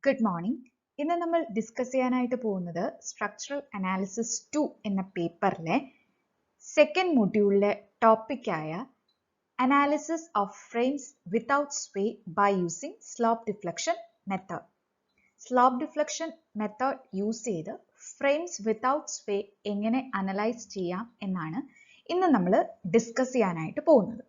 Good morning. ഇന്ന് നമ്മൾ discuss ചെയ്യാനായിട്ട് പോകുന്നത് സ്ട്രക്ചറൽ അനാലിസിസ് 2 എന്ന പേപ്പറിലെ സെക്കൻഡ് മൊഡ്യൂളിലെ ടോപ്പിക്കായ analysis of frames without sway by using slope deflection method. Slope deflection method use ചെയ്ത് ഫ്രെയിംസ് വിത്തൗട്ട് സ്വേ എങ്ങനെ അനലൈസ് ചെയ്യാം എന്നാണ് ഇന്ന് നമ്മൾ ഡിസ്കസ് ചെയ്യാനായിട്ട് പോകുന്നത്.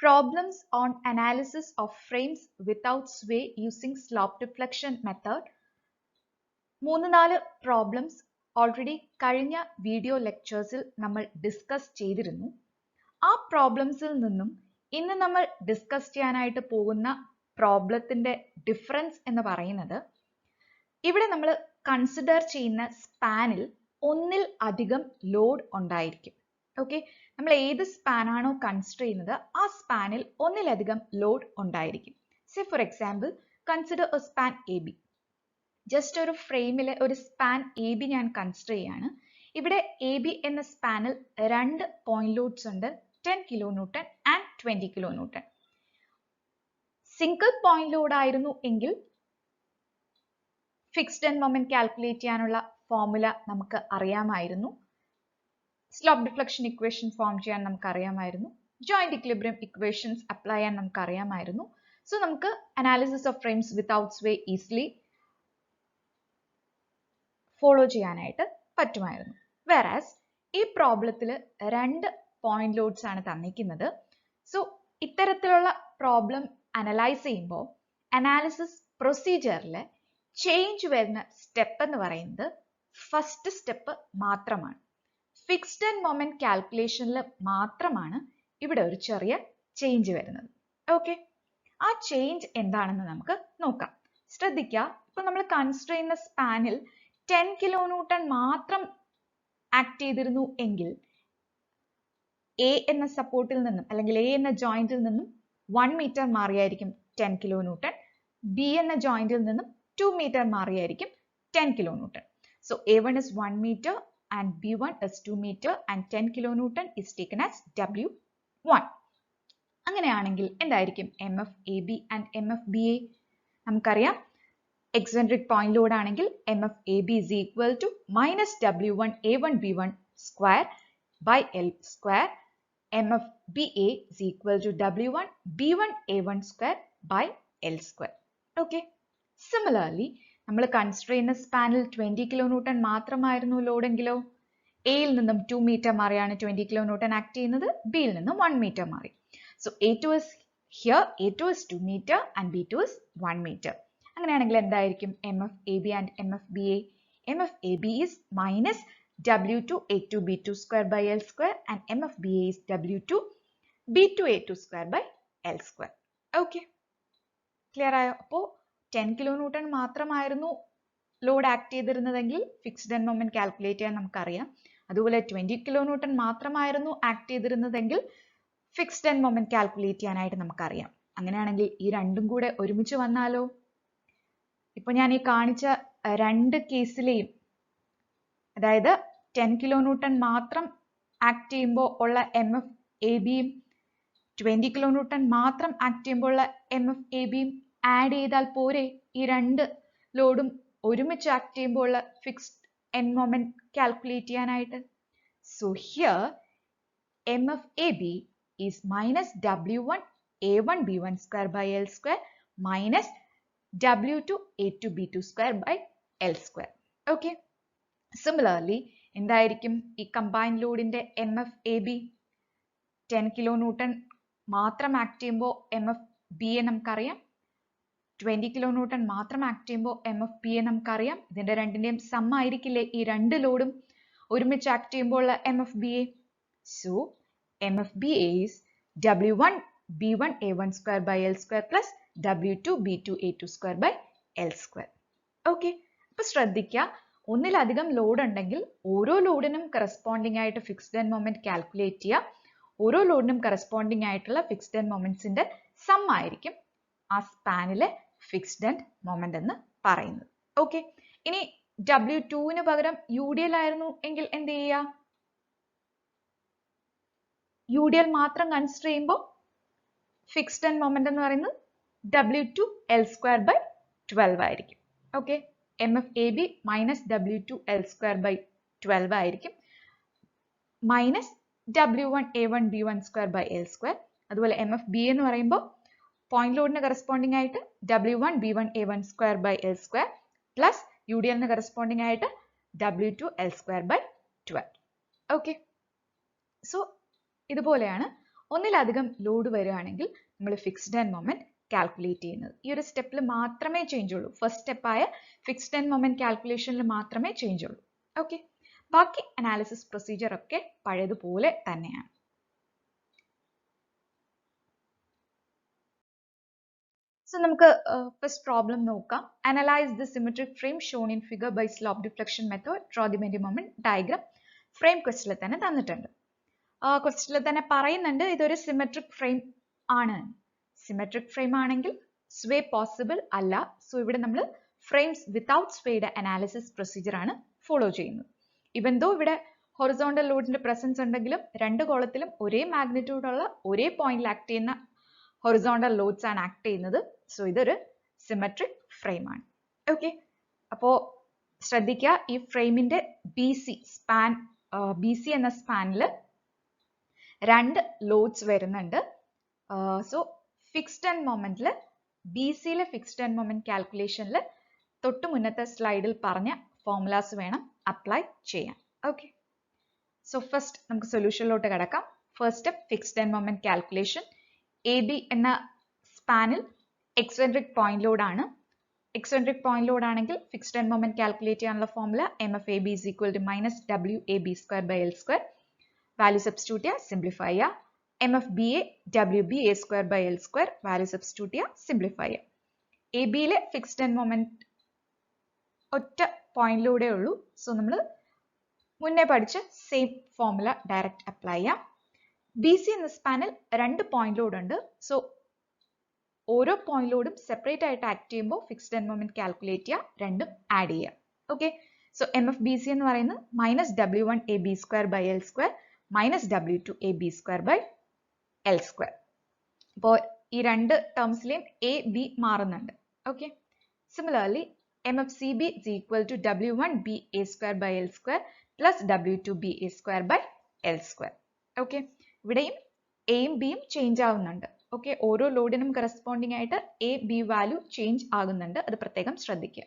Problems on analysis of frames without sway using slop deflection method. 3-4 problems already കഴിഞ്ഞ video ലെക്ചേഴ്സിൽ നമ്മൾ ഡിസ്കസ് ചെയ്തിരുന്നു. ആ പ്രോബ്ലംസിൽ നിന്നും ഇന്ന് നമ്മൾ ഡിസ്കസ് ചെയ്യാനായിട്ട് പോകുന്ന പ്രോബ്ലത്തിന്റെ ഡിഫറൻസ് എന്ന് പറയുന്നത്, ഇവിടെ നമ്മൾ കൺസിഡർ ചെയ്യുന്ന സ്പാനിൽ ഒന്നിൽ അധികം ലോഡ് ഉണ്ടായിരിക്കും. ഓക്കെ, നമ്മൾ ഏത് സ്പാൻ ആണോ കൺസിഡർ ചെയ്യുന്നത് ആ സ്പാനിൽ ഒന്നിലധികം ലോഡ് ഉണ്ടായിരിക്കും. Say for example consider A span A B. Just ഒരു ഫ്രെയിമിലെ ഒരു സ്പാൻ എ ബി ഞാൻ കൺസിഡർ ചെയ്യാണ്. ഇവിടെ എ ബി എന്ന സ്പാനിൽ 2 പോയിന്റ് ലോഡ്സ് ഉണ്ട്, 10 kilo newton and 20 kilo newton. Single point load ആയിരുന്നു എങ്കിൽ ഫിക്സ്ഡ് എൻഡ് മൊമെന്റ് കാൽക്കുലേറ്റ് ചെയ്യാനുള്ള ഫോർമുല നമുക്ക് അറിയാമായിരുന്നു. സ്ലോപ്പ് ഡിഫ്ലക്ഷൻ ഇക്വേഷൻ ഫോം ചെയ്യാൻ നമുക്ക് അറിയാമായിരുന്നു. ജോയിന്റ് ഇക്വിലിബ്രിയം ഇക്വേഷൻസ് അപ്ലൈ ചെയ്യാൻ നമുക്ക് അറിയാമായിരുന്നു. സോ നമുക്ക് analysis of frames without sway easily follow ചെയ്യാനായിട്ട് പറ്റുമായിരുന്നു. വേറാസ് ഈ പ്രോബ്ലത്തിൽ 2 പോയിന്റ് ലോഡ്സ് ആണ് തന്നിരിക്കുന്നത്. സോ ഇത്തരത്തിലുള്ള പ്രോബ്ലം അനലൈസ് ചെയ്യുമ്പോൾ അനാലിസിസ് പ്രൊസീജിയറിൽ ചേഞ്ച് വരുന്ന സ്റ്റെപ്പ് എന്ന് പറയുന്നത് ഫസ്റ്റ് സ്റ്റെപ്പ് മാത്രമാണ്. ഫിക്സ്ഡ് ആൻഡ് മൊമെന്റ് കാൽക്കുലേഷനിൽ മാത്രമാണ് ഇവിടെ ഒരു ചെറിയ ചേഞ്ച് വരുന്നത്. ഓക്കെ, ആ ചേഞ്ച് എന്താണെന്ന് നമുക്ക് നോക്കാം. ശ്രദ്ധിക്കുക, ഇപ്പൊ നമ്മൾ കൺസിഡർ ചെയ്യുന്ന സ്പാനിൽ 10 കിലോ ന്യൂട്ടൺ മാത്രം ആക്ട് ചെയ്തിരുന്നു എങ്കിൽ എ എന്ന സപ്പോർട്ടിൽ നിന്നും അല്ലെങ്കിൽ എ എന്ന ജോയിന്റിൽ നിന്നും 1 മീറ്റർ മാറിയായിരിക്കും 10 കിലോ ന്യൂട്ടൺ. ബി എന്ന ജോയിന്റിൽ നിന്നും 2 മീറ്റർ മാറിയായിരിക്കും 10 kilo newton. So A1 is 1 meter and B1 is 2 meter and 10 kilonewton is taken as W1. അങ്ങനെയാണെങ്കിൽ എന്തായിരിക്കും MF AB and MF BA? നമുക്കറിയാം എക്സെൻട്രിക് പോയിന്റ് ലോഡ് ആണെങ്കിൽ MF AB is equal to minus W1 A1 B1 square by L square. MF BA is equal to W1 B1 A1 square by L square. Okay. Similarly, നമ്മൾ consider ചെയ്യുന്ന സ്പാനിൽ 20 kilo newton മാത്രമായിരുന്നു ലോഡെങ്കിലോ എയിൽ നിന്നും 2 metre മാറിയാണ് 20 kilo newton act ചെയ്യുന്നത്, ബിയിൽ നിന്നും 1 metre മാറി. So A2 is here, A2 is 2 meter and B2 is 1 meter. അങ്ങനെയാണെങ്കിൽ എന്തായിരിക്കും MF AB and MF BA? MF AB is minus W2 A2 B2 square by L square and MF BA is W2 B2 A2 square by L square. Okay, clear ആയോ? അപ്പോൾ 10 kilo newton മാത്രമായിരുന്നു load act ചെയ്തിരുന്നതെങ്കിൽ fixed end moment calculate ചെയ്യാൻ നമുക്കറിയാം. അതുപോലെ 20 kilo newton മാത്രമായിരുന്നു act ചെയ്തിരുന്നതെങ്കിൽ fixed end moment calculate ചെയ്യാനായിട്ട് നമുക്കറിയാം. അങ്ങനെയാണെങ്കിൽ ഈ രണ്ടും കൂടെ ഒരുമിച്ച് വന്നാലോ? ഇപ്പൊ ഞാൻ ഈ കാണിച്ച 2 കേസിലെയും, അതായത് 10 കിലോ ന്യൂട്ടൺ മാത്രം ആക്ട് ചെയ്യുമ്പോൾ ഉള്ള MF ABയും 20 കിലോ ന്യൂട്ടൺ മാത്രം ആക്ട് ചെയ്യുമ്പോൾ ഉള്ള MF ABയും ആഡ് ചെയ്താൽ പോരെ ഈ 2 ലോഡും ഒരുമിച്ച് ആക്ട് ചെയ്യുമ്പോൾ ഉള്ള ഫിക്സ്ഡ് എൻഡ് മൊമെന്റ് കാൽക്കുലേറ്റ് ചെയ്യാനായിട്ട്? So here MF AB is minus W1 A1 B1 square by L square minus W2 A2 B2 square by L square. Okay. Similarly, എന്തായിരിക്കും ഈ കമ്പൈൻഡ് ലോഡിന്റെ MF AB? 10 കിലോ ന്യൂട്ടൺ മാത്രം act ചെയ്യുമ്പോൾ MF BA നമുക്കറിയാം, 20 kilo newton മാത്രം act ചെയ്യുമ്പോൾ MF BA നമുക്കറിയാം. ഇതിന്റെ രണ്ടിന്റെയും സം ആയിരിക്കില്ലേ ഈ 2 ലോഡും ഒരുമിച്ച് ആക്ട് ചെയ്യുമ്പോൾ MF BA? So MF BA is W1 B1 A1 square by L square plus W2 B2 A2 square by L square. Okay, അപ്പൊ ശ്രദ്ധിക്കുക, ഒന്നിലധികം ലോഡ് ഉണ്ടെങ്കിൽ ഓരോ ലോഡിനും കറസ്പോണ്ടിങ് ആയിട്ട് ഫിക്സ്ഡ് എൻഡ് മൊമെന്റ് കാൽക്കുലേറ്റ് ചെയ്യുക. ഓരോ ലോഡിനും കറസ്പോണ്ടിങ് ആയിട്ടുള്ള ഫിക്സ്ഡ് എൻഡ് മൊമെന്റ്സിന്റെ സം ആയിരിക്കും ആ സ്പാനിലെ ഫിക്സ്ഡ് എൻഡ് മൊമെന്റ് എന്ന് പറയുന്നത്. ഓക്കെ, ഇനി W2 പകരം UDL ആയിരുന്നു എങ്കിൽ എന്ത് ചെയ്യുക? UDL മാത്രം കൺസിഡർ ചെയ്യുമ്പോൾ ഫിക്സ്ഡ് എൻഡ് മൊമെന്റ് എന്ന് പറയുന്നത് W2 L square by 12 ആയിരിക്കും. Okay, MFAB minus W2 L square by 12 ആയിരിക്കും, minus W1A1 B1 square by L square. അതുപോലെ MFB എന്ന് പറയുമ്പോൾ പോയിന്റ് ലോഡിന് കറസ്പോണ്ടിങ് ആയിട്ട് W1 B1 A1 square by L square plus UDL corresponding ആയിട്ട് W2 L square by 12. Okay, so ഇതുപോലെയാണ് ഒന്നിലധികം load വരികയാണെങ്കിൽ നമ്മൾ ഫിക്സ്ഡ് എൻഡ് മൊമെന്റ് കാൽക്കുലേറ്റ് ചെയ്യുന്നത്. ഈ ഒരു സ്റ്റെപ്പിൽ മാത്രമേ ചേഞ്ച് ഉള്ളൂ, ഫസ്റ്റ് സ്റ്റെപ്പായ ഫിക്സ്ഡ് എൻഡ് മൊമെന്റ് കാൽക്കുലേഷനിൽ മാത്രമേ ചേഞ്ച് ഉള്ളൂ. ഓക്കെ, ബാക്കി അനാലിസിസ് പ്രൊസീജിയർ ഒക്കെ പഴയതുപോലെ തന്നെയാണ്. സോ നമുക്ക് ഫസ്റ്റ് പ്രോബ്ലം നോക്കാം. Analyse the symmetric frame shown in figure by slope deflection method, draw the moment diagram. Frame ക്വസ്റ്റിൽ തന്നെ തന്നിട്ടുണ്ട്. ക്വസ്റ്റിൽ തന്നെ പറയുന്നുണ്ട് ഇതൊരു സിമെട്രിക് ഫ്രെയിം ആണ്. സിമെട്രിക് ഫ്രെയിം ആണെങ്കിൽ സ്വേ പോസിബിൾ അല്ല. സോ ഇവിടെ നമ്മൾ ഫ്രെയിംസ് വിത്തൗട്ട് സ്വേയുടെ അനാലിസിസ് പ്രൊസീജിയർ ആണ് ഫോളോ ചെയ്യുന്നത്. ഇവൻ ദോ ഇവിടെ ഹൊറിസോണ്ടൽ ലോഡിന്റെ പ്രസൻസ് ഉണ്ടെങ്കിലും രണ്ട് കോളത്തിലും ഒരേ മാഗ്നിറ്റ്യൂഡ് ഉള്ള ഒരേ പോയിന്റിൽ ആക്ട് ചെയ്യുന്ന ഹൊറിസോണ്ടൽ ലോഡ്സ് ആണ് ആക്ട് ചെയ്യുന്നത്. സോ ഇതൊരു സിമെട്രിക് ഫ്രെയിം ആണ്. ഓക്കെ, അപ്പോ ശ്രദ്ധിക്കുക, ഈ ഫ്രെയിമിന്റെ ബി സി എന്ന സ്പാനിൽ രണ്ട് ലോഡ്സ് വരുന്നുണ്ട്. സോ ഫിക്സ്ഡ് എൻഡ് മൊമെന്റിൽ ബി സിയിലെ ഫിക്സ്ഡ് എൻഡ് മൊമെന്റ് കാൽക്കുലേഷനിൽ തൊട്ട് മുന്നത്തെ സ്ലൈഡിൽ പറഞ്ഞ ഫോർമുലാസ് വേണം അപ്ലൈ ചെയ്യാൻ. ഓക്കെ, സോ ഫസ്റ്റ് നമുക്ക് സൊല്യൂഷനിലോട്ട് കിടക്കാം. First step fixed end moment calculation. A B എന്ന സ്പാനിൽ എക്സെൻട്രിക് പോയിന്റ് ലോഡ് ആണ്. എക്സെൻട്രിക് പോയിന്റ് ലോഡ് ആണെങ്കിൽ ഫിക്സ്ഡ് എൻഡ് മൊമെന്റ് കാൽക്കുലേറ്റ് ചെയ്യാനുള്ള formula MFAB is equal to minus WAB square by L square. Value substitute ചെയ്യുക, simplify ചെയ്യുക. MFBA WBA square by L square, value substitute ചെയ്യുക, simplify ചെയ്യുക. A ബിയിലെ fixed end moment ഒറ്റ പോയിന്റിലൂടെ ഉള്ളൂ. So നമ്മൾ മുന്നേ പഠിച്ച സെയിം ഫോർമുല ഡയറക്റ്റ് അപ്ലൈ ചെയ്യാം. ബി സി എന്ന സ്പാനിൽ രണ്ട് പോയിന്റ് ലോഡ് ഉണ്ട്. സോ ഓരോ പോയിന്റ് ലോഡും സെപ്പറേറ്റ് ആയിട്ട് ആക്ട് ചെയ്യുമ്പോൾ ഫിക്സ്ഡ് എൻഡ് മൊമെന്റ് കാൽക്കുലേറ്റ് ചെയ്യുക, രണ്ടും ആഡ് ചെയ്യുക. ഓക്കെ, സോ MFBC എന്ന് പറയുന്നത് minus W1AB square by L square minus W2AB square by L square. അപ്പോൾ ഈ രണ്ട് ടേംസിലെയും എ ബി മാറുന്നുണ്ട്. Okay, similarly MFCB is equal to W1BA square by L square plus W2BA square by L square. Okay, ഇവിടെയും എയും ബിയും change ആവുന്നുണ്ട്. Okay, ഓരോ ലോഡിനും കറസ്പോണ്ടിങ് ആയിട്ട് എ ബി വാല്യൂ ചേഞ്ച് ആകുന്നുണ്ട്, അത് പ്രത്യേകം ശ്രദ്ധിക്കുക.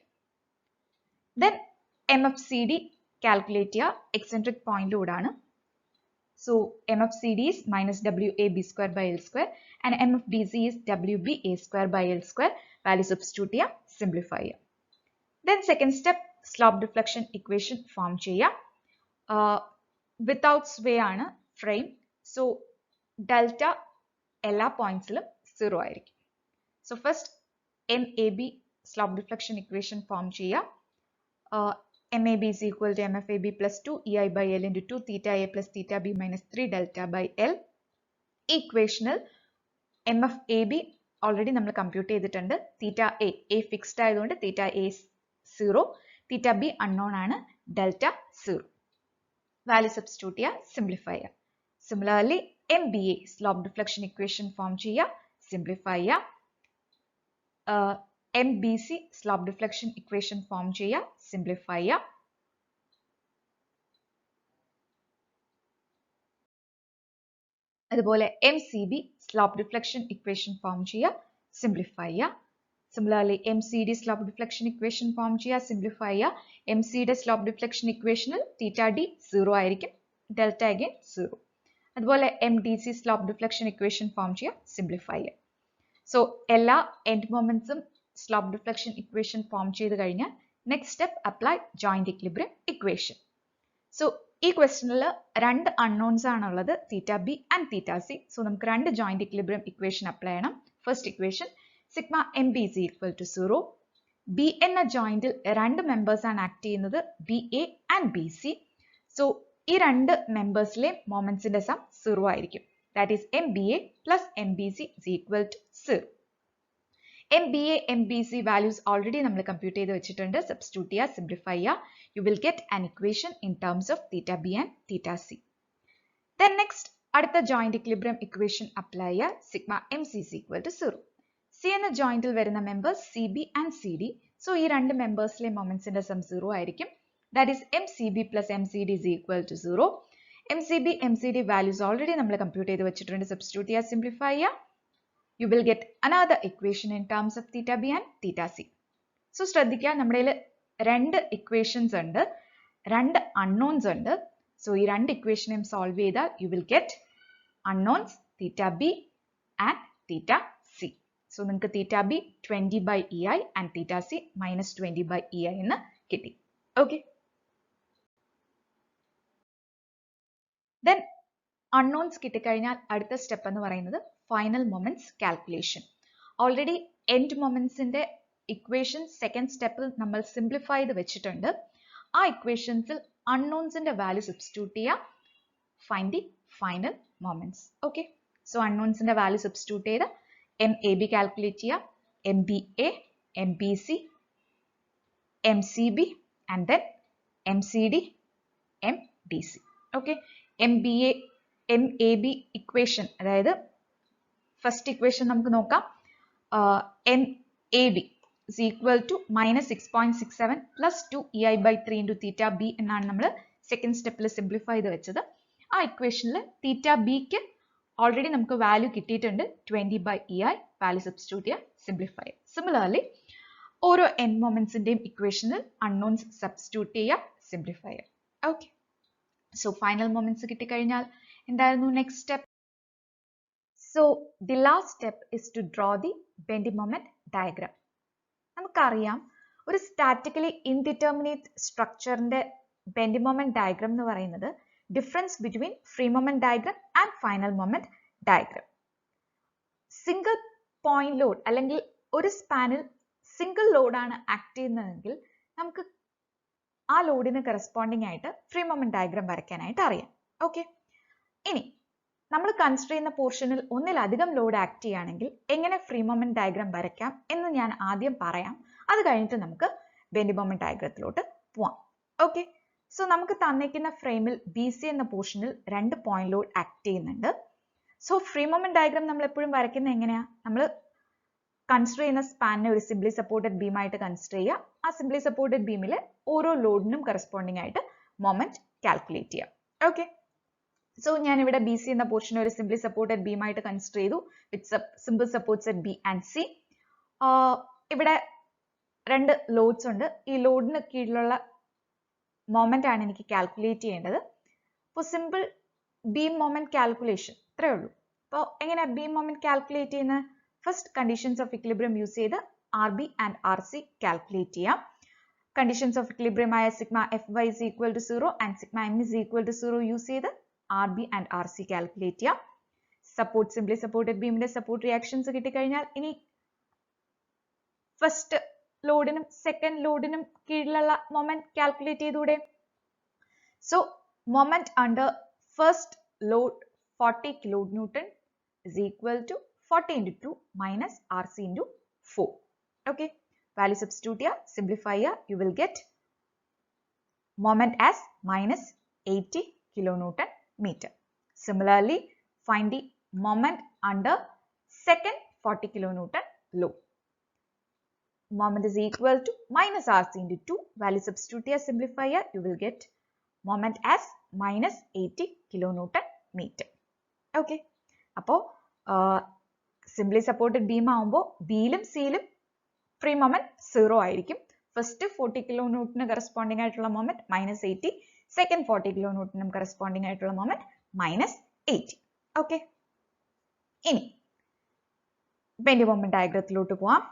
ദെൻ MFCD കാൽക്കുലേറ്റ് ചെയ്യുക, എക്സെൻട്രിക് പോയിന്റ് ലോഡാണ്. So MFCD is minus WAB square by L square and MFBC is WBA square by L square. Value substitute ചെയ്യുക, സിംപ്ലിഫൈ ചെയ്യുക. Then second step slope deflection equation form ചെയ്യുക. Without സ്വേ ആണ് frame. So delta എല്ലാ പോയിന്റ്സിലും 0 ആയിരിക്കും. So first MAB slope deflection equation form ചെയ്യുക. MAB is equal to MFAB plus 2 EI by L into 2 theta A plus theta B minus 3 delta by L. ഇക്വേഷനിൽ MFAB already നമ്മൾ compute ചെയ്തിട്ടുണ്ട്. തീറ്റ A fixed ആയതുകൊണ്ട് തീറ്റ A 0, theta B unknown ആണ്, delta 0. Value substitute ചെയ്യുക, simplify ചെയ്യുക. Similarly MBA slope deflection equation form ചെയ്യുക, simplify ചെയ്യുക. MBC slope deflection equation form ചെയ്യുക, സിംപ്ലിഫൈ ചെയ്യുക. അതുപോലെ MCB slope deflection equation form ചെയ്യുക, സിംപ്ലിഫൈ ചെയ്യുക. Similarly MCD slope deflection equation form ചെയ്യുക, സിംപ്ലിഫൈ ചെയ്യുക. MCയുടെ സ്ലോപ്പ് ഡിഫ്ലക്ഷൻ ഇക്വേഷനിൽ തീറ്റ D 0 ആയിരിക്കും, ഡെൽറ്റ അഗൈൻ 0. അതുപോലെ MDC slope deflection equation form ചെയ്യുക, സിംപ്ലിഫൈ ചെയ്യുക. സോ എല്ലാ എൻഡ് മൊമെന്റ്സും സ്ലോപ്പ് ഡിഫ്ലക്ഷൻ ഇക്വേഷൻ ഫോം ചെയ്ത് കഴിഞ്ഞാൽ next step apply joint equilibrium equation. So ഈ ക്വസ്റ്റനിൽ രണ്ട് അൺനോൺസ് ആണുള്ളത്, theta B and theta C. So നമുക്ക് രണ്ട് ജോയിന്റ് ഇക്വിലിബ്രിയം ഇക്വേഷൻ അപ്ലൈ ചെയ്യണം. First equation sigma MB is equal to 0. B എന്ന ജോയിന്റിൽ രണ്ട് മെമ്പേഴ്സ് ആണ് ആക്ട് ചെയ്യുന്നത്, BA ആൻഡ് BC. സോ ഈ രണ്ട് മെമ്പേഴ്സിലെ മൊമെന്റ്സിന്റെ സം 0 ആയിരിക്കും. That is MBA plus MBC is equal to 0. MBA, MBC values already നമ്മൾ കമ്പ്യൂട്ട് ചെയ്ത് വെച്ചിട്ടുണ്ട്. സബ്സ്റ്റിറ്റ്യൂട്ട് ചെയ്യുക, സിംപ്ലിഫൈ ചെയ്യുക. You will get an equation in terms of theta B and theta C. Then next അടുത്ത joint equilibrium equation apply ചെയ്യുക. Sigma M C is equal to 0. C എന്ന ജോയിന്റിൽ വരുന്ന members C B and C D. So ഈ രണ്ട് മെമ്പേഴ്സിലെ മൊമെന്റ്സിന്റെ some 0 ആയിരിക്കും. That is M C B plus M C D is equal to 0. M C B M C D values already നമ്മൾ compute ചെയ്ത് വെച്ചിട്ടുണ്ട്. Substitute ചെയ്യുക, simplify ചെയ്യുക. You will get another equation in terms of theta b and theta c. So ശ്രദ്ധിക്കുക, നമ്മുടെ രണ്ട് equations ഉണ്ട്, രണ്ട് അൺനോൺസ് ഉണ്ട്. സോ ഈ രണ്ട് ഇക്വേഷനും സോൾവ് ചെയ്താൽ you will get unknowns theta b and theta c. So നിങ്ങൾക്ക് theta b 20 by ei and theta c minus 20 by ei എന്ന് കിട്ടി. Okay. Then unknowns കിട്ടിക്കഴിഞ്ഞാൽ അടുത്ത സ്റ്റെപ്പ് എന്ന് പറയുന്നത് final moments calculation. Already end മൊമെന്റ്സിന്റെ ഇക്വേഷൻ സെക്കൻഡ് സ്റ്റെപ്പിൽ നമ്മൾ സിംപ്ലിഫൈ ചെയ്ത് വെച്ചിട്ടുണ്ട്. ആ ഇക്വേഷൻസിൽ അൺനോൺസിന്റെ വാല്യൂ സബ്സ്റ്റിറ്റ്യൂട്ട് ചെയ്യുക, find the final moments. Okay, so അൺനോൺസിന്റെ വാല്യൂ സബ്സ്റ്റിറ്റ്യൂട്ട് ചെയ്ത് എം എ ബി കാൽക്കുലേറ്റ് ചെയ്യുക, M B A, M B C, M C B and then M C D, M D C. Okay, M B A M A B equation, അതായത് first equation നമുക്ക് നോക്കാം. M A B is equal to minus 6.67 plus 2 ei by 3 into theta b എന്നാണ് നമ്മൾ second സ്റ്റെപ്പിൽ simplify ചെയ്ത് വെച്ചത്. ആ ഇക്വേഷനിൽ തീറ്റ ബിക്ക് ഓൾറെഡി നമുക്ക് വാല്യൂ കിട്ടിയിട്ടുണ്ട്, 20 by ei. വാല്യൂ സബ്സ്റ്റിറ്റ്യൂട്ട് ചെയ്യുക, സിംപ്ലിഫൈ. സിമിലർലി ഓരോ എൻ മൊമെന്റ്സിന്റെയും ഇക്വേഷനിൽ അൺനോൺസ് സബ്സ്റ്റിറ്റ്യൂട്ട് ചെയ്യുക, സിംപ്ലിഫൈ ചെയ്യുക. ഓക്കെ, സോ ഫൈനൽ മൊമെന്റ്സ് കിട്ടിക്കഴിഞ്ഞാൽ എന്തായിരുന്നു next step? So the last step is to draw the bending moment diagram. നമുക്കറിയാം, ഒരു സ്റ്റാറ്റിക്കലി ഇൻഡിറ്റർമിനേറ്റ് സ്ട്രക്ചറിന്റെ ബെൻഡിംഗ് മൊമെന്റ് ഡയഗ്രാം എന്ന് പറയുന്നത് difference between free moment diagram and final moment diagram. Single point load അല്ലെങ്കിൽ ഒരു സ്പാനിൽ single ലോഡാണ് act ചെയ്യുന്നതെങ്കിൽ നമുക്ക് ആ ലോഡിന് കറസ്പോണ്ടിങ് ആയിട്ട് ഫ്രീ മൊമെന്റ് ഡയഗ്രാം വരയ്ക്കാനായിട്ട് അറിയാം. ഓക്കെ, ഇനി നമ്മൾ കൺസിഡർ ചെയ്യുന്ന പോർഷനിൽ ഒന്നിലധികം ലോഡ് ആക്ട് ചെയ്യുകയാണെങ്കിൽ എങ്ങനെ ഫ്രീ മൊമെന്റ് ഡയഗ്രാം വരയ്ക്കാം എന്ന് ഞാൻ ആദ്യം പറയാം. അത് കഴിഞ്ഞിട്ട് നമുക്ക് ബെൻഡിംഗ് മൊമെന്റ് ഡയഗ്രത്തിലോട്ട് പോവാം. ഓക്കെ, സോ നമുക്ക് തന്നിരിക്കുന്ന ഫ്രെയിമിൽ ബി സി എന്ന പോർഷനിൽ 2 പോയിന്റ് ലോഡ് ആക്ട് ചെയ്യുന്നുണ്ട്. സോ ഫ്രീ മൊമെന്റ് ഡയഗ്രാം നമ്മൾ എപ്പോഴും വരയ്ക്കുന്നത് എങ്ങനെയാ? നമ്മൾ കൺസിഡർ ചെയ്യുന്ന സ്പാനിനെ ഒരു സിംപ്ലി സപ്പോർട്ടഡ് ബീമായിട്ട് കൺസിഡർ ചെയ്യുക. ആ സിംപ്ലി സപ്പോർട്ടഡ് ബീമിലെ ഓരോ ലോഡിനും കറസ്പോണ്ടിങ് ആയിട്ട് മൊമെന്റ് കാൽക്കുലേറ്റ് ചെയ്യുക. ഓക്കെ, സോ ഞാൻ ഇവിടെ ബി സി എന്ന പോർഷൻ ഒരു സിംപ്ലി സപ്പോർട്ടഡ് ബീമായിട്ട് കൺസിഡർ ചെയ്തു വിത്ത് simple supports at B and C. ഇവിടെ 2 ലോഡ്സ് ഉണ്ട്. ഈ ലോഡിന് കീഴിലുള്ള മൊമെന്റ് ആണ് എനിക്ക് കാൽക്കുലേറ്റ് ചെയ്യേണ്ടത്. അപ്പോൾ സിമ്പിൾ ബീം മൊമെന്റ് കാൽക്കുലേഷൻ ഇത്രയേ ഉള്ളൂ. അപ്പോൾ എങ്ങനെയാ ബീം മൊമെന്റ് കാൽക്കുലേറ്റ് ചെയ്യുന്നത്? First conditions of equilibrium use ചെയ്ത് R B and R C calculate ചെയ്യാം. കണ്ടീഷൻസ് ഓഫ് ഇക്വിലിബ്രിയം ആയ sigma F Y is equal to 0 and sigma M is equal to 0 use ചെയ്ത് R B and R C calculate ചെയ്യാം. Support simply supported ബീമിന്റെ support reactions കിട്ടിക്കഴിഞ്ഞാൽ ഇനി first ലോഡിനും second ലോഡിനും കീഴിലുള്ള മൊമെന്റ് കാൽക്കുലേറ്റ് ചെയ്തൂടെ? So moment under first load 40 kilonewton is equal to 40 into 2 minus RC into 4. Okay, value substitute here, simplify here, you will get moment as minus 80 kilonewton meter. Similarly, find the moment under second 40 kilonewton load. Moment is equal to minus RC into 2. Value substitute here, simplify here, you will get moment as minus 80 kilonewton meter. Okay. അപ്പോൾ simply supported beam ആവുമ്പോൾ ബിയിലും സിയിലും free moment 0 ആയിരിക്കും. First 40 kilonewton corresponding ആയിട്ടുള്ള moment -80, second 40 kilonewton corresponding ആയിട്ടുള്ള moment -80. Okay, ഇനി bending moment ഡയഗ്രത്തിലോട്ട് പോവാം.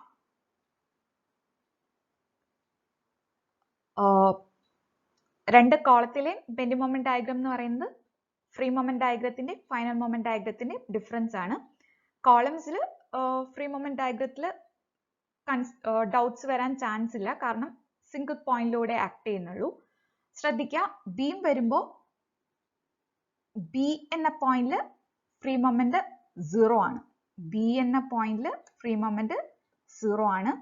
രണ്ട് കോളത്തിലെ ബെൻഡിംഗ് മൊമെന്റ് ഡയഗ്രാം എന്ന് പറയുന്നത് ഫ്രീ മൊമെന്റ് ഡയഗ്രത്തിന്റെ ഫൈനൽ മൊമെന്റ് ഡയഗ്രത്തിന്റെ ഡിഫറൻസ് ആണ്. കോളംസിൽ ഫ്രീ മൊമെന്റ് ഡയഗ്രത്തിൽ ഡൗട്ട്സ് വരാൻ ചാൻസ് ഇല്ല, കാരണം സിംഗിൾ പോയിന്റിലൂടെ ആക്ട് ചെയ്യുന്നുള്ളൂ. ശ്രദ്ധിക്കുക, ബീം വരുമ്പോൾ ബി എന്ന പോയിന്റിൽ ഫ്രീ മൊമെന്റ് 0 ആണ്. ബി എന്ന പോയിന്റിൽ ഫ്രീ മൊമെന്റ് 0 ആണ്.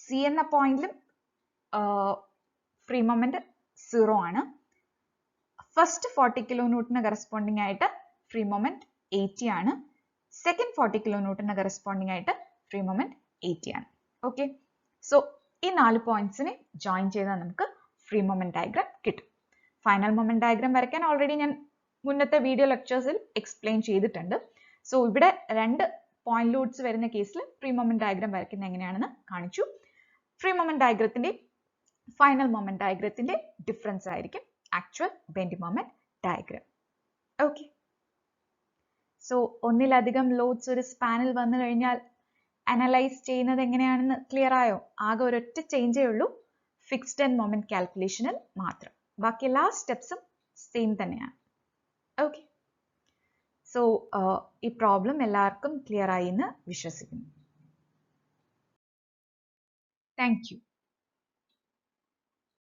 സി എന്ന പോയിന്റിലും ഫ്രീ മൊമെന്റ് 0 ആണ്. ഫസ്റ്റ് 40 kilonewton കറസ്പോണ്ടിങ് ആയിട്ട് ഫ്രീ മൊമെന്റ് 80 ആണ്. സെക്കൻഡ് 40 കിലോന്യൂട്ടന് കറസ്പോണ്ടിങ് ആയിട്ട് ഫ്രീ മൊമെന്റ് 80 ആണ്. ഓക്കെ, സോ ഈ 4 പോയിന്റ്സിനെ ജോയിൻ ചെയ്താൽ നമുക്ക് ഫ്രീ മൊമെന്റ് ഡയഗ്രാം കിട്ടും. ഫൈനൽ മൊമെന്റ് ഡയഗ്രാം വരയ്ക്കാൻ ഓൾറെഡി ഞാൻ മുന്നത്തെ വീഡിയോ ലെക്ചേഴ്സിൽ എക്സ്പ്ലെയിൻ ചെയ്തിട്ടുണ്ട്. സോ ഇവിടെ 2 പോയിന്റ് ലോഡ്സ് വരുന്ന കേസിൽ ഫ്രീ മൊമെന്റ് ഡയഗ്രാം വരയ്ക്കുന്നത് എങ്ങനെയാണെന്ന് കാണിച്ചു. ഫ്രീ മൊമെന്റ് ഡയഗ്രത്തിന്റെ ഫൈനൽ മൊമെന്റ് ഡയഗ്രത്തിന്റെ ഡിഫറൻസ് ആയിരിക്കും actual bending moment diagram. Okay, so ഒന്നിലധികം ലോഡ്സ് ഒരു സ്പാനിൽ വന്നു കഴിഞ്ഞാൽ അനലൈസ് ചെയ്യുന്നത് എങ്ങനെയാണെന്ന് ക്ലിയർ ആയോ? ആകെ ഒരൊറ്റ ചേഞ്ചേ ഉള്ളൂ, ഫിക്സ്ഡ് ആൻഡ് മൊമെന്റ് കാൽക്കുലേഷനിൽ മാത്രം. ബാക്കി എല്ലാ സ്റ്റെപ്സും സെയിം തന്നെയാണ്. ഓക്കെ, സോ ഈ പ്രോബ്ലം എല്ലാവർക്കും ക്ലിയർ ആയി എന്ന് വിശ്വസിക്കുന്നു. Thank you.